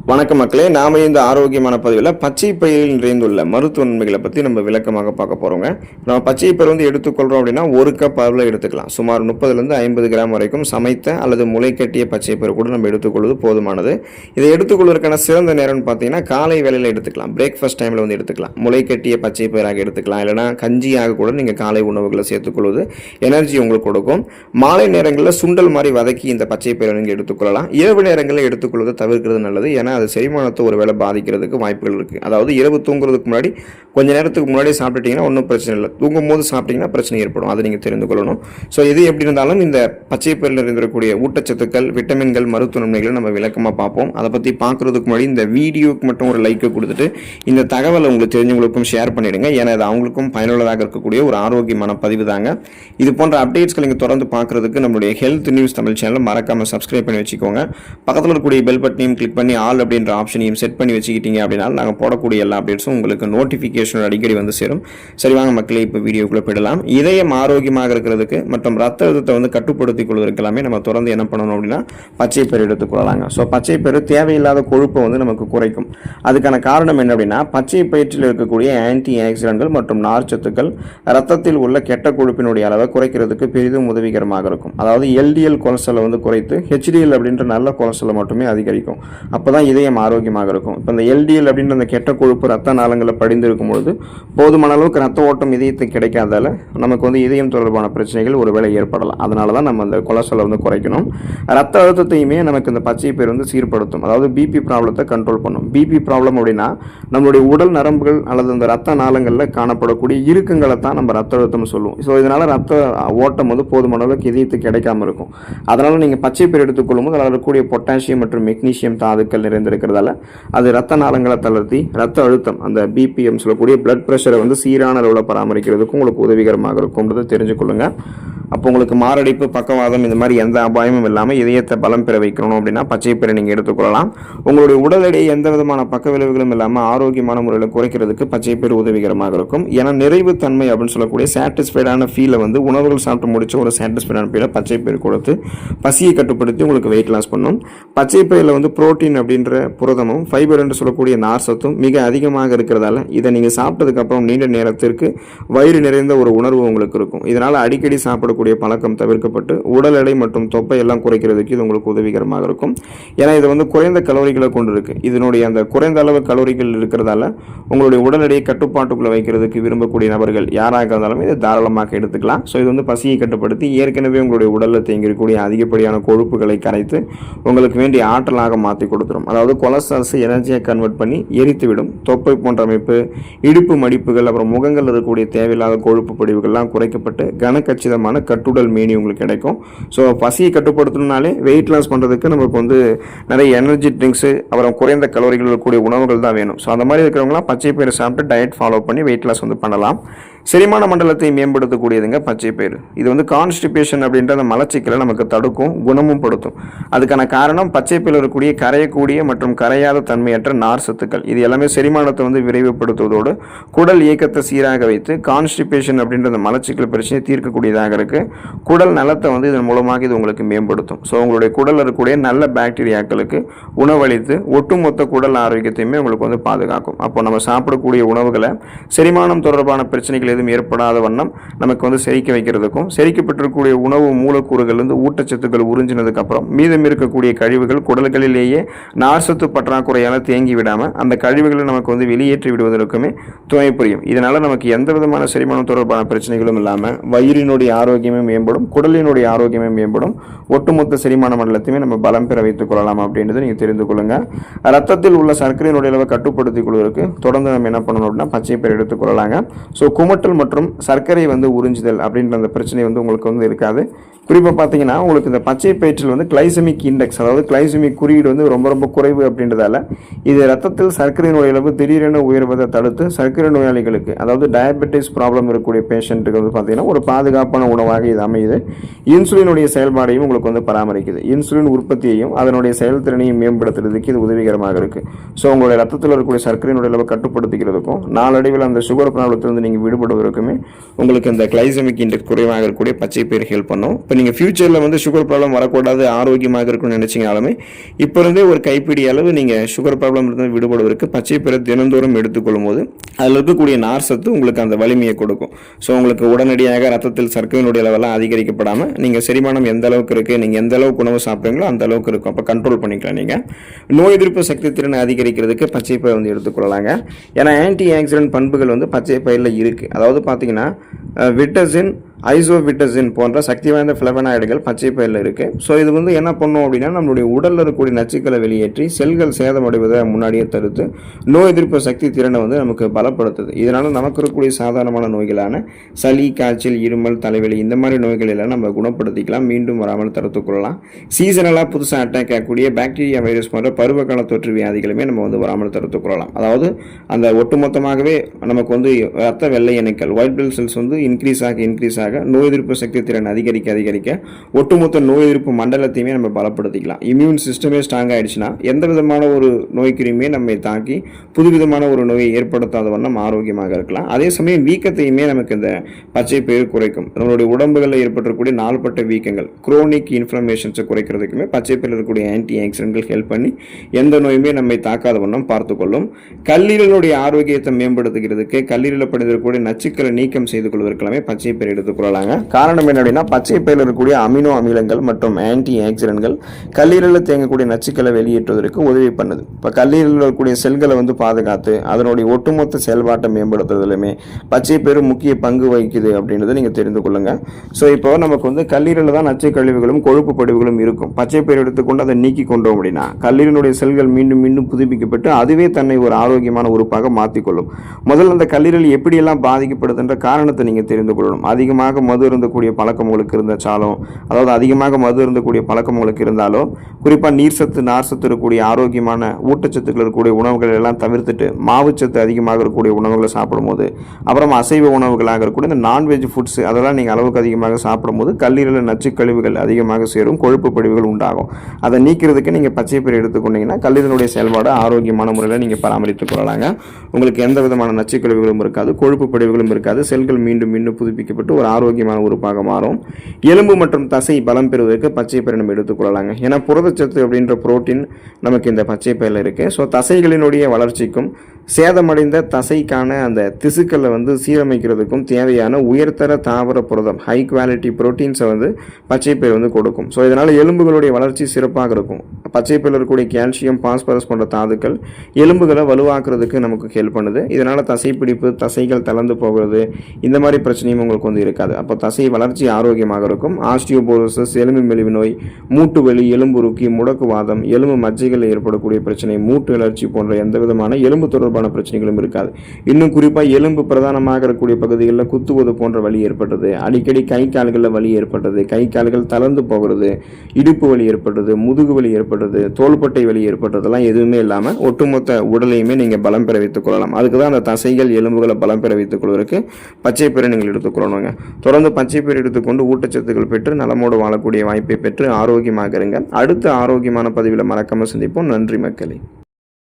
வணக்கம் மக்களே, நாம இந்த ஆரோக்கியமான பதிவில் பச்சை பயிரில் நிறைந்துள்ள மருத்துவ நன்மைகளை பற்றி நம்ம விளக்கமாக பார்க்க போகிறோங்க. நம்ம பச்சை பயிர் எடுத்துக்கொள்கிறோம் அப்படின்னா 1 கப் அளவில் எடுத்துக்கலாம். சுமார் 30லேருந்து 50 கிராம் வரைக்கும் சமைத்த அல்லது முளை கட்டிய பச்சை பயிர் கூட நம்ம எடுத்துக்கொள்வது போதுமானது. இதை எடுத்துக்கொள்வதற்கான சிறந்த நேரம்னு பார்த்தீங்கன்னா காலை வேளையில் எடுத்துக்கலாம். பிரேக்ஃபாஸ்ட் டைமில் எடுத்துக்கலாம். முளை கட்டிய பச்சை பயிராக எடுத்துக்கலாம். இல்லைனா கஞ்சியாக கூட நீங்கள் காலை உணவுகளை சேர்த்துக்கொள்வது எனர்ஜி உங்களுக்கு கொடுக்கும். மாலை நேரங்களில் சுண்டல் மாதிரி வதக்கி இந்த பச்சை பயிரை நீங்கள் எடுத்துக்கொள்ளலாம். இரவு நேரங்களில் எடுத்துக்கொள்வதை தவிர்க்கிறது நல்லது. ஏன்னா அது செரிமானத்தை ஒரு வேளை பாதிக்கிறதுக்கு வாய்ப்புகள் இருக்குது. அதாவது இரவு தூங்குறதுக்கு முன்னாடி கொஞ்ச நேரத்துக்கு முன்னாடி சாப்பிட்டுட்டிங்கன்னா ஒன்றும் பிரச்சனை இல்லை. தூங்கும் போது சாப்பிட்டிங்கன்னா பிரச்சனை ஏற்படும். அதை நீங்கள் தெரிந்து கொள்ளணும். ஸோ இது எப்படி இருந்தாலும் இந்த பச்சை பயிரில் இருந்திருக்கக்கூடிய ஊட்டச்சத்துக்கள், விட்டமின்கள், மருத்துவ நன்மைகளை நம்ம விளக்கமாக பார்ப்போம். அதை பற்றி பார்க்குறதுக்கு முன்னாடி இந்த வீடியோக்கு மட்டும் ஒரு லைக்கை கொடுத்துட்டு இந்த தகவலை உங்களுக்கு தெரிஞ்சவங்களுக்கும் ஷேர் பண்ணிவிடுங்க. ஏன்னா அது அவங்களுக்கும் பயனுள்ளதாக இருக்கக்கூடிய ஒரு ஆரோக்கியமான பதிவு தாங்க. இது போன்ற அப்டேட்ஸ்களை நீங்கள் தொடர்ந்து பார்க்குறதுக்கு நம்மளுடைய ஹெல்த் நியூஸ் தமிழ் சேனலை மறக்காமல் சப்ஸ்கிரைப் பண்ணி வச்சுக்கோங்க. பக்கத்தில் இருக்கக்கூடிய பெல் பட்டனையும் கிளிக் பண்ணி ஆல் அப்படின்ற ஆப்ஷனையும் செட் பண்ணி வச்சுக்கிட்டீங்க அப்படின்னா நாங்கள் போடக்கூடிய எல்லா அப்டேட்ஸும் உங்களுக்கு நோட்டிஃபிகேஷன் அடிக்கடி சேரும். சரி வாங்க மக்களே, இப்போ வீடியோக்குள்ளே போயிடலாம். இதயம் ஆரோக்கியமாக இருக்கிறதுக்கு மற்றும் ரத்த அழுத்தத்தை கட்டுப்படுத்திக் கொள்வதற்கு எல்லாமே நம்ம தொடர்ந்து என்ன பண்ணணும் அப்படின்னா பச்சை பயிர் எடுத்துக்கொள்ளலாங்க. ஸோ பச்சை பயிர் தேவையில்லாத கொழுப்பை நமக்கு குறைக்கும். அதுக்கான காரணம் என்ன அப்படின்னா பச்சை பயிற்றில் இருக்கக்கூடிய ஆன்டி ஆக்சிடென்ட்கள் மற்றும் நார்ச்சத்துக்கள் ரத்தத்தில் உள்ள கெட்ட கொழுப்பினுடைய அளவை குறைக்கிறதுக்கு பெரிதும் உதவிகரமாக இருக்கும். அதாவது எல்டிஎல் கொலஸ்ட்ராலை குறைத்து ஹெச்டிஎல் அப்படின்ற நல்ல கொலஸ்ட்ராலை மட்டுமே அதிகரிக்கும். அப்போதான் இதயம் ஆரோக்கியமாக இருக்கும். இப்போ இந்த எல்டிஎல் அப்படின்ற அந்த கெட்ட கொழுப்பு ரத்த நாளங்களில் படிந்து இருக்கும் பொழுது போதுமான அளவுக்கு ரத்த ஓட்டம் இதயத்துக்கு கிடைக்காதால நமக்கு இதயம் தொடர்பான பிரச்சனைகள் ஒருவேளை ஏற்படலாம். அதனால தான் நம்ம அந்த கொலஸ்ட்ராலை குறைக்கணும். ரத்த அழுத்தத்தையுமே நமக்கு இந்த பச்சை பயிர் சீர்படுத்தும். அதாவது பிபி ப்ராப்ளத்தை கண்ட்ரோல் பண்ணும். பிபி ப்ராப்ளம் அப்படின்னா நம்மளுடைய உடல் நரம்புகள் அல்லது அந்த ரத்த நாளங்களில் காணப்படக்கூடிய இறுக்கங்களை தான் நம்ம ரத்த அழுத்தம் சொல்லுவோம். ஸோ இதனால ரத்த ஓட்டம் போதுமான அளவுக்கு இதயத்துக்கு கிடைக்காம இருக்கும். அதனால நீங்கள் பச்சை பயிர் எடுத்துக்கொள்ளும் போது அதில் இருக்கக்கூடிய பொட்டாசியம் மற்றும் மெக்னீசியம் தாதுக்கள் நிறைந்திருக்கிறதால அது ரத்த நாளங்களை தளர்த்தி ரத்த அழுத்தம் அந்த பிபிஎம் சொல்லக்கூடிய பிளட் ப்ரெஷரை சீரான அளவில் பராமரிக்கிறதுக்கும் உங்களுக்கு உதவிகரமாக இருக்கும்ன்றதை தெரிஞ்சுக்கொள்ளுங்க. அப்போ உங்களுக்கு மாரடைப்பு, பக்கவாதம் இந்த மாதிரி எந்த அபாயமும் இல்லாமல் இதயத்தை பலம் பெற வைக்கணும் அப்படின்னா பச்சை பயிரை நீங்கள் எடுத்துக்கொள்ளலாம். உங்களுடைய உடல் எடையை எந்த விதமான பக்க விளைவுகளும் இல்லாமல் ஆரோக்கியமான முறையில் குறைக்கிறதுக்கு பச்சை பயிர் உதவிகரமாக இருக்கும். ஏன்னா நிறைவு தன்மை அப்படின்னு சொல்லக்கூடிய சாட்டிஸ்ஃபைடான ஃபீலை உணவுகள் சாப்பிட்டு முடிச்ச ஒரு சாட்டிஸ்ஃபைடான ஃபீலை பச்சை பயிர் கொடுத்து பசியை கட்டுப்படுத்தி உங்களுக்கு வெயிட் லாஸ் பண்ணும். பச்சை பயிரில் புரோட்டீன் அப்படின்ற புரதமும் ஃபைபர் என்று சொல்லக்கூடிய நார் சத்தும் மிக அதிகமாக இருக்கிறதால இதை நீங்கள் சாப்பிட்டதுக்கு அப்புறம் நீண்ட நேரத்திற்கு வயிறு நிறைந்த ஒரு உணர்வு உங்களுக்கு இருக்கும். இதனால் அடிக்கடி சாப்பிடக்கூடிய பழக்கம் தவிர்க்கப்பட்டு உடல் எடை மற்றும் தொப்பை எல்லாம் குறைக்கிறதுக்கு இது உங்களுக்கு உதவிகரமாக இருக்கும். ஏன்னா இது குறைந்த கலோரிகளை கொண்டு இருக்கு. இதனுடைய அந்த குறைந்த அளவு கலோரிகள் இருக்கிறதால உங்களுடைய உடல் எடையை கட்டுப்பாட்டுக்குள்ள வைக்கிறதுக்கு விரும்பக்கூடிய நபர்கள் யாராக இருந்தாலும் இதை தாராளமாக எடுத்துக்கலாம். ஸோ இது பசியை கட்டுப்படுத்தி ஏற்கனவே உங்களுடைய உடலில் தேங்கியிருக்கக்கூடிய அதிகப்படியான கொழுப்புகளை கரைத்து உங்களுக்கு வேண்டிய ஆற்றலாக மாற்றி கொடுத்துரும். அதாவது கொலஸ்ட்ரால்ஸை எனர்ஜியை கன்வெர்ட் பண்ணி எரித்துவிடும். தொப்பை போன்ற அமைப்பு, இடுப்பு மடிப்புகள், அப்புறம் முகங்கள் இருக்கக்கூடிய தேவையில்லாத கொழுப்பு படிவுகள்லாம் குறைக்கப்பட்டு கனக்கச்சிதமான கட்டுடல் மேனி உங்களுக்கு கிடைக்கும். ஸோ பசியை கட்டுப்படுத்தணும்னாலே வெயிட் லாஸ் பண்ணுறதுக்கு நமக்கு நிறைய எனர்ஜி ட்ரிங்க்ஸு அப்புறம் குறைந்த கலோரிகள் இருக்கக்கூடிய உணவுகள் தான் வேணும். ஸோ அந்த மாதிரி இருக்கிறவங்களாம் பச்சை பயிரை சாப்பிட்டு டயட் ஃபாலோ பண்ணி வெயிட் லாஸ் பண்ணலாம். செரிமான மண்டலத்தை மேம்படுத்தக்கூடியதுங்க பச்சை பயிர். இது கான்ஸ்டிபேஷன் அப்படின்ற அந்த மலச்சிக்கலை நமக்கு தடுக்கும், குணமும் படுத்தும். அதுக்கான காரணம் பச்சை பயிரில் இருக்கக்கூடிய கரையக்கூடிய மற்றும் கரையாத தன்மையற்ற நார் சத்துக்கள். இது எல்லாமே செரிமானத்தை விரைவுபடுத்துவதோடு குடல் இயக்கத்தை சீராக வைத்து கான்ஸ்டிபேஷன் அப்படின்ற அந்த மலச்சிக்கல் பிரச்சனையை தீர்க்கக்கூடியதாக இருக்கு. குடல் நலத்தை இதன் மூலமாக இது உங்களுக்கு மேம்படுத்தும். ஸோ உங்களுடைய குடல் இருக்கக்கூடிய நல்ல பாக்டீரியாக்களுக்கு உணவளித்து ஒட்டுமொத்த குடல் ஆரோக்கியத்தையுமே உங்களுக்கு பாதுகாக்கும். அப்போ நம்ம சாப்பிடக்கூடிய உணவுகளை செரிமானம் தொடர்பான பிரச்சனைகள் எதுவும் ஏற்படாத வண்ணம் நமக்கு செரிக்க வைக்கிறதுக்கும், செரிக்கப்பட்டிருக்கக்கூடிய உணவு மூலக்கூறுகள் ஊட்டச்சத்துக்கள் உறிஞ்சினதுக்கு அப்புறம் மீதம் இருக்கக்கூடிய கழிவுகள் குடல்களிலேயே நார்சத்து பற்றாக்குறையால் தேங்கி விடாம அந்த கழிவுகளை நமக்கு வெளியேற்றி விடுவதற்குமே துணை புரியும். இதனால நமக்கு எந்த விதமான செரிமானம் தொடர்பான பிரச்சனைகளும் இல்லாமல் வயிறினுடைய ஆரோக்கியமே மேம்படும், குடலினுடைய ஆரோக்கியமே மேம்படும், ஒட்டுமொத்த செரிமான மண்டலத்தையுமே நம்ம பலம் பெற வைத்துக் கொள்ளலாம் அப்படின்றத நீங்க தெரிந்து கொள்ளுங்க. ரத்தத்தில் உள்ள சர்க்கரையினுடைய அளவை கட்டுப்படுத்திக் கொள்வதற்கு தொடர்ந்து நம்ம என்ன பண்ணணும் அப்படின்னா பச்சை பயிர் எடுத்துக்கொள்ளலாங்க. ஸோ குமட்டல் மற்றும் சர்க்கரை உறிஞ்சுதல் அப்படின்ற அந்த பிரச்சனை உங்களுக்கு இருக்காது. குறிப்பாக பார்த்தீங்கன்னா உங்களுக்கு இந்த பச்சை பயிற்றில் கிளைசமிக் இண்டெக்ஸ், அதாவது கிளைசமிக் குறியீடு ரொம்ப ரொம்ப குறைவு அப்படின்றதால இது ரத்தத்தில் சர்க்கரையினுடைய அளவு திடீரென உயர்வதை தடுத்து சர்க்கரை நோயாளிகளுக்கு, அதாவது டயபெட்டிஸ் ப்ராப்ளம் இருக்கக்கூடிய பேஷண்ட்டுக்கு பார்த்தீங்கன்னா ஒரு பாதுகாப்பான உணவாக இது அமையுது. இன்சுலினுடைய செயல்பாடையும் உங்களுக்கு பராமரிக்குது. இன்சுலின் உற்பத்தியையும் அதனுடைய செயல்திறனையும் மேம்படுத்துறதுக்கு இது உதவிகரமாக இருக்கு. ஸோ உங்களுடைய ரத்தத்தில் இருக்கக்கூடிய சர்க்கரையினுடைய அளவு கட்டுப்படுத்திக்கிறதுக்கும் நாளடைவில் அந்த சுகர் ப்ராப்ளத்திலிருந்து நீங்கள் விடுபடுவதற்குமே உங்களுக்கு இந்த கிளைசமிக் இண்டெக்ஸ் குறைவாக இருக்கக்கூடிய பச்சை பயிர் ஹெல்ப் பண்ணும். இப்போ நீங்கள் ஃபியூச்சரில் சுகர் ப்ராப்ளம் வரக்கூடாது, ஆரோக்கியமாக இருக்குன்னு நினச்சிங்கனாலுமே இப்போ இருந்தே ஒரு கைப்பிடி கைப்பிடி அளவு நீங்கள் சுகர் ப்ராப்ளம் இருந்து விடுபடுவதற்கு பச்சை பயிரை தினந்தோறும் எடுத்துக்கொள்ளும் போது அதில் இருக்கக்கூடிய நார் சத்து உங்களுக்கு அந்த வலிமையை கொடுக்கும். ஸோ உங்களுக்கு உடனடியாக ரத்தத்தில் சர்க்கரையினுடைய அளவெல்லாம் அதிகரிக்கப்படாமல் நீங்கள் செரிமானம் எந்த அளவுக்கு இருக்குது, நீங்கள் எந்த அளவுக்கு உணவு சாப்பிட்றீங்களோ அந்த அளவுக்கு இருக்கும். அப்போ கண்ட்ரோல் பண்ணிக்கலாம். நீங்கள் நோய் எதிர்ப்பு சக்தி திறனை அதிகரிக்கிறதுக்கு பச்சை பயிர் வந்து எடுத்துக்கொள்ளலாங்க. ஏன்னா ஆன்டி ஆக்சிடென்ட் பண்புகள் வந்து பச்சை பயிரில் இருக்குது. அதாவது பார்த்தீங்கன்னா விட்டசின், ஐசோவிட்டசின் போன்ற சக்தி வாய்ந்த ஃப்ளவனாய்டுகள் பச்சை பயிரில் இருக்குது. ஸோ இது வந்து என்ன பண்ணும் அப்படின்னா நம்மளுடைய உடலில் இருக்கக்கூடிய நச்சுக்களை வெளியேற்றி செல்கள் சேதமடைவதை முன்னாடியே தடுத்து நோய் எதிர்ப்பு சக்தி திறனை வந்து நமக்கு பலப்படுத்துது. இதனால் நமக்கு இருக்கக்கூடிய சாதாரணமான நோய்களான சளி, காய்ச்சல், இருமல், தலைவலி இந்த மாதிரி நோய்கள் எல்லாம் நம்ம குணப்படுத்திக்கலாம், மீண்டும் வராமல் தடுத்துக்கொள்ளலாம். சீசனலாக புதுசாக அட்டாக் ஆகக்கூடிய பாக்டீரியா, வைரஸ் போன்ற பருவகால தொற்று வியாதிகளுமே நம்ம வந்து வராமல் தடுத்துக்கொள்ளலாம். அதாவது அந்த ஒட்டுமொத்தமாகவே நமக்கு வந்து ரத்த வெள்ளை அணுக்கள் ஒயிட் பிளட் செல்ஸ் வந்து இன்க்ரீஸ் ஆக நோய் எதிர்ப்பு சக்தி திறன் அதிகரிக்க ஒட்டுமொத்த நோய் எதிர்ப்பு மண்டலத்தையுமே நம்ம பலப்படுத்திக்கலாம். இம்யூன் சிஸ்டமே ஸ்ட்ராங் ஆயிடுச்சுன்னா எந்த விதமான ஒரு நோய் கிருமியை நம்மை தாக்கி புதுவிதமான ஒரு நோயை ஏற்படுத்தாத வண்ணம் ஆரோக்கியமாக இருக்கலாம். அதே சமயம் வீக்கத்தையுமே நமக்கு இந்த பச்சை பயிர் குறைக்கும். நம்மளுடைய உடம்புகளில் ஏற்பட்டக்கூடிய நாள்பட்ட வீக்கங்கள், குரோனிக் இன்ஃப்ளமேஷன்ஸை குறைக்கிறதுக்குமே பச்சை பயிரில் இருக்கக்கூடிய ஆன்டி ஆக்சிடென்ட்கள் ஹெல்ப் பண்ணி எந்த நோயுமே நம்மை தாக்காத வண்ணம் பார்த்துக்கொள்ளும். கல்லீரலுடைய ஆரோக்கியத்தை மேம்படுத்துகிறதுக்கு, கல்லீரலில் படிந்திருக்கக்கூடிய நச்சுக்களை நீக்கம் செய்து கொள்வதற்கெல்லாமே பச்சை பயிர் எடுத்துக்கொள்ளலாங்க. காரணம் என்ன அப்படின்னா பச்சை பயிரில் இருக்கக்கூடிய அமினோ அமிலங்கள் மற்றும் ஆன்டி ஆக்சிடென்ட்கள் கல்லீரலில் தேங்கக்கூடிய நச்சுக்களை வெளியேற்றுவதற்கு உதவி பண்ணுது. இப்போ கல்லீரலில் இருக்கக்கூடிய செல்களை வந்து பாதுகாத்து அதனுடைய ஒட்டுமொத்த செயல்பாட்டை மேம்படுத்துவதிலுமே பச்சை பயிர் முக்கிய பங்கு வகிக்குது அப்படின்றத நீங்கள் தெரிந்து கொள்ளுங்க. ஸோ இப்போ நமக்கு வந்து கல்லீரலில் தான் நச்சு கழிவுகளும் கொழுப்பு படிவுகளும் இருக்கும். பச்சை பயிர் எடுத்துக்கொண்டு அதை நீக்கி கொண்டோம் அப்படின்னா கல்லீரலுடைய செல்கள் மீண்டும் புதுப்பிக்கப்பட்டு அதுவே தன்னை ஒரு ஆரோக்கியமான உறுப்பாக மாற்றிக்கொள்ளும். முதல்ல அந்த கல்லீரல் எப்படியெல்லாம் பாதிக்கப்படுதுன்ற காரணத்தை நீங்கள் தெரிந்து கொள்ளணும். அதிகமாக மது இருந்தக்கூடிய பழக்கம் உங்களுக்கு இருந்தாலும், அதாவது அதிகமாக மது இருந்தக்கூடிய பழக்கம் உங்களுக்கு இருந்தாலோ, குறிப்பாக நீர்சத்து, நார்சத்து இருக்கக்கூடிய ஆரோக்கியமான ஊட்டச்சத்துக்கள் இருக்கக்கூடிய உணவுகள் எல்லாம் தவிர்த்துட்டு மாவுச்சத்து அதிகமாக இருக்கக்கூடிய உணவுகளை சாப்பிடும்போது, அப்புறம் அசைவ உணவுகளாக இருக்கக்கூடிய இந்த நான்வெஜ் ஃபுட்ஸ் அதெல்லாம் நீங்கள் அளவுக்கு அதிகமாக சாப்பிடும்போது கல்லீரலில் நச்சு கழிவுகள் அதிகமாக சேரும், கொழுப்பு படிவுகள் உண்டாகும். அதை நீக்கிறதுக்கு நீங்கள் பச்சை பயிர் எடுத்துக்கொண்டீங்கன்னா கல்லீரலுடைய செயல்பாடு ஆரோக்கியமான முறையில் நீங்கள் பராமரித்துக் கொள்ளலாங்க. உங்களுக்கு எந்த விதமான நச்சு கழிவுகளும் இருக்காது, கொழுப்பு படிவுகளும் இருக்காது, செல்கள் மீண்டும் புதுப்பிக்கப்பட்டு ஒரு ஆரோக்கியமான உறுப்பாக மாறும். எலும்பு மற்றும் தசை பலம் பெறுவதற்கு பச்சை பயிரை நம்ம எடுத்துக்கொள்ளலாங்க. ஏன்னா புரதச்சத்து அப்படின்ற புரோட்டீன் நமக்கு இந்த பச்சை பயிரில் இருக்குது. ஸோ தசைகளினுடைய வளர்ச்சிக்கும் சேதமடைந்த தசைக்கான அந்த திசுக்களை வந்து சீரமைக்கிறதுக்கும் தேவையான உயர்தர தாவர புரதம், ஹை குவாலிட்டி புரோட்டீன்ஸை வந்து பச்சை பயிர் வந்து கொடுக்கும். ஸோ இதனால் எலும்புகளுடைய வளர்ச்சி சிறப்பாக இருக்கும். பச்சை பயிரில் இருக்கக்கூடிய கால்சியம், பாஸ்பரஸ் போன்ற தாதுக்கள் எலும்புகளை வலுவாக்குறதுக்கு நமக்கு ஹெல்ப் பண்ணுது. இதனால் தசைப்பிடிப்பு, தசைகள் தளர்ந்து போகிறது, இந்த மாதிரி பிரச்சனையும் உங்களுக்கு வந்து இருக்காது. அப்போ தசை வளர்ச்சி ஆரோக்கியமாக இருக்கும். ஆஸ்டியோபோரோசிஸ், எலும்பு மெலிவு நோய், மூட்டு வலி, எலும்புருக்கி, முடக்குவாதம், எலும்பு மஜ்ஜைகளில் ஏற்படக்கூடிய பிரச்சனை, மூட்டு வளர்ச்சி போன்ற எந்த விதமான எலும்பு தொடர்பான பிரச்சனைகளும் இருக்காது. இன்னும் குறிப்பாக எலும்பு பிரதானமாக இருக்கக்கூடிய பகுதிகளில் குத்துவது போன்ற வலி ஏற்பட்டது, அடிக்கடி கை கால்களில் வலி ஏற்பட்டது, கை கால்கள் தளர்ந்து போகிறது, இடுப்பு வலி ஏற்பட்டது, முதுகு வலி ஏற்பட்டது, தோள்பட்டை வலி ஏற்பட்டதெல்லாம் எதுவுமே இல்லாமல் ஒட்டுமொத்த உடலையுமே நீங்கள் பலம் பெற வைத்துக் கொள்ளலாம். அதுக்கு தான் அந்த தசைகள், எலும்புகளை பலம் பெற வைத்துக் கொள்வதற்கு பச்சை பயிரை நீங்கள் எடுத்துக்கொள்ளணுங்க. தொடர்ந்து பச்சை பயிர் எடுத்துக்கொண்டு ஊட்டச்சத்துக்கள் பெற்று நலமோடு வாழக்கூடிய வாய்ப்பை பெற்று ஆரோக்கியமாக இருங்க. அடுத்த ஆரோக்கியமான பதிவில் மறக்காம சந்திப்போம். நன்றி மக்களே.